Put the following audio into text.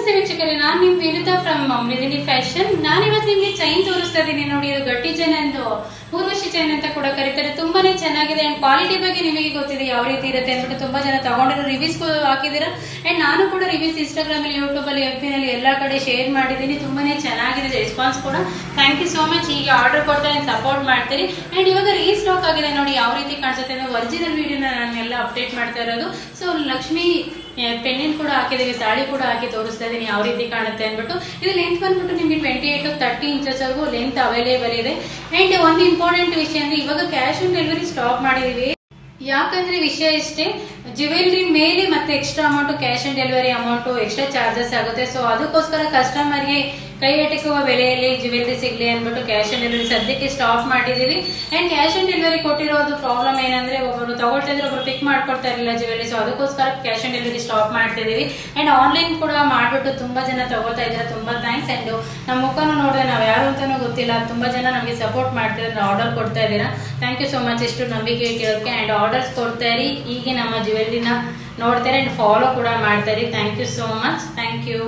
ನಮಸ್ತೆ ವೀಕ್ಷಕರೇ, ನಾನು ನಿಮ್ ವಿನುತಾ ಫ್ರಮ್ ಮೃದಿನಿ ಫ್ಯಾಷನ್. ನಾನಿವತ್ತು ನಿಮ್ಗೆ ಚೈನ್ ತೋರಿಸ್ತಾ ಇದ್ದೀನಿ ನೋಡಿ. ಇದು ಗಟ್ಟಿ ಚೈನ್ ಎಂದು ಊರ್ವಶಿ ಚೈನ್ ಅಂತ ಕೂಡ ಕರೀತಾರೆ. ತುಂಬಾನೇ ಚೆನ್ನಾಗಿದೆ ಅಂಡ್ ಕ್ವಾಲಿಟಿ ಬಗ್ಗೆ ನಿಮಗೆ ಗೊತ್ತಿದೆ ಯಾವ ರೀತಿ ಇರುತ್ತೆ ಅಂದ್ಬಿಟ್ಟು ತುಂಬಾ ಜನ ತಗೊಂಡಿರೋ ರಿವ್ಯೂಸ್ ಹಾಕಿದ್ದೀರಾ. ಅಂಡ್ ನಾನು ಕೂಡ ರಿವ್ಯೂಸ್ ಇನ್ಸ್ಟಾಗ್ರಾಮ್ ಅಲ್ಲಿ, ಯೂಟ್ಯೂಬ್ ಅಲ್ಲಿ, FB ನಲ್ಲಿ ಎಲ್ಲಾ ಕಡೆ ಶೇರ್ ಮಾಡಿದ್ದೀನಿ. ತುಂಬಾನೇ ಚೆನ್ನಾಗಿದೆ ರೆಸ್ಪಾನ್ಸ್ ಕೂಡ. Thank you so much. ಹೀಗೆ ಆರ್ಡರ್ ಕೊಡ್ತಾರೆ, ಸಪೋರ್ಟ್ ಮಾಡ್ತೀರಿ. ಅಂಡ್ ಇವಾಗ ರೀಸ್ಟಾಕ್ ಆಗಿದೆ ನೋಡಿ ಯಾವ ರೀತಿ ಕಾಣಿಸುತ್ತೆ ಅಂದ್ರೆ ಒರಿಜಿನಲ್ ವಿಡಿಯೋನ ನಾನೆಲ್ಲ ಅಪ್ಡೇಟ್ ಮಾಡ್ತಾ ಇರೋದು. ಸೊ ಲಕ್ಷ್ಮಿ ಪೆಂಡೆಂಟ್ ಕೂಡ ಹಾಕಿದೀವಿ, ತಾಳಿ ಕೂಡ ಹಾಕಿ ತೋರಿಸ್ತಾ ಇದೀನಿ ಯಾವ ರೀತಿ ಕಾಣುತ್ತೆ ಅಂದ್ಬಿಟ್ಟು. ಇದು ಲೆಂತ್ ಬಂದ್ಬಿಟ್ಟು ನಿಮಗೆ 28 to 30 ಇಂಚಸ್ ವರೆಗೂ ಲೆಂತ್ ಅವೈಲೇಬಲ್ ಇದೆ. ಅಂಡ್ ಒಂದು ಇಂಪಾರ್ಟೆಂಟ್ ವಿಷಯ ಅಂದ್ರೆ ಇವಾಗ ಕ್ಯಾಶ್ ಆನ್ ಡೆಲಿವರಿ ಸ್ಟಾಪ್ ಮಾಡಿದೀವಿ. ಯಾಕಂದ್ರೆ ವಿಷಯ ಇಷ್ಟೇ, ಜ್ಯುವೆಲ್ರಿ ಮೇಲೆ ಮತ್ತೆ extra amount, cash on delivery amount extra charges ಆಗುತ್ತೆ. ಸೊ ಅದಕ್ಕೋಸ್ಕರ ಕಸ್ಟಮರ್ಗೆ ಕೈ ಎಟಕುವ ಬೆಲೆಯಲ್ಲಿ ಜ್ಯುವೆಲ್ರಿ ಸಿಗ್ಲಿ ಅಂದ್ಬಿಟ್ಟು ಕ್ಯಾಶ್ ಆನ್ ಡೆಲಿವರಿ ಸದ್ಯಕ್ಕೆ ಸ್ಟಾಪ್ ಮಾಡಿದೀವಿ. ಅಂಡ್ ಕ್ಯಾಶ್ ಆನ್ ಡೆಲಿವರಿ ಕೊಟ್ಟಿರೋದು ಪ್ರಾಬ್ಲಮ್ ಏನಂದ್ರೆ ಒಬ್ಬರು ತಗೊಳ್ತಾ ಇದ್ರೆ ಒಬ್ರು ಪಿಕ್ ಮಾಡ್ಕೊಳ್ತಾ ಇರಲಿಲ್ಲ ಜ್ಯುವೆಲ್ರಿ. ಸೊ ಅದಕ್ಕೋಸ್ಕರ ಕ್ಯಾಶ್ ಆನ್ ಡೆಲಿವರಿ ಸ್ಟಾಪ್ ಮಾಡ್ತಿದೀವಿ. ಅಂಡ್ ಆನ್ಲೈನ್ ಕೂಡ ಮಾಡ್ಬಿಟ್ಟು ತುಂಬಾ ಜನ ತಗೊಳ್ತಾ ಇದ್ದಾರೆ. ತುಂಬಾ ಥ್ಯಾಂಕ್ಸ್. ಅಂಡ್ ನಮ್ಮ ಮುಖನೂ ನೋಡಿದ್ರೆ ನಾವು ಯಾರು ಅಂತಾನೂ ಗೊತ್ತಿಲ್ಲ, ತುಂಬಾ ಜನ ನಮಗೆ ಸಪೋರ್ಟ್ ಮಾಡ್ತಿದ್ದಾರೆ, ಆರ್ಡರ್ ಕೊಡ್ತಾ ಇದ್ದೀರಾ. ಥ್ಯಾಂಕ್ ಯು ಸೋ ಮಚ್ ಇಷ್ಟು ನಂಬಿಕೆ ಇಟ್ಟಿರೋದಕ್ಕೆ. ಅಂಡ್ ಆರ್ಡರ್ಸ್ ಕೊಡ್ತಾ ಇರಿ, ಹೀಗೆ ನಮ್ಮ ಜ್ಯುವೆಲ್ರಿನ ನೋಡ್ತಾರೆ ಅಂಡ್ ಫಾಲೋ ಕೂಡ ಮಾಡ್ತಾ ಇರಿ. Thank you so much. Thank you.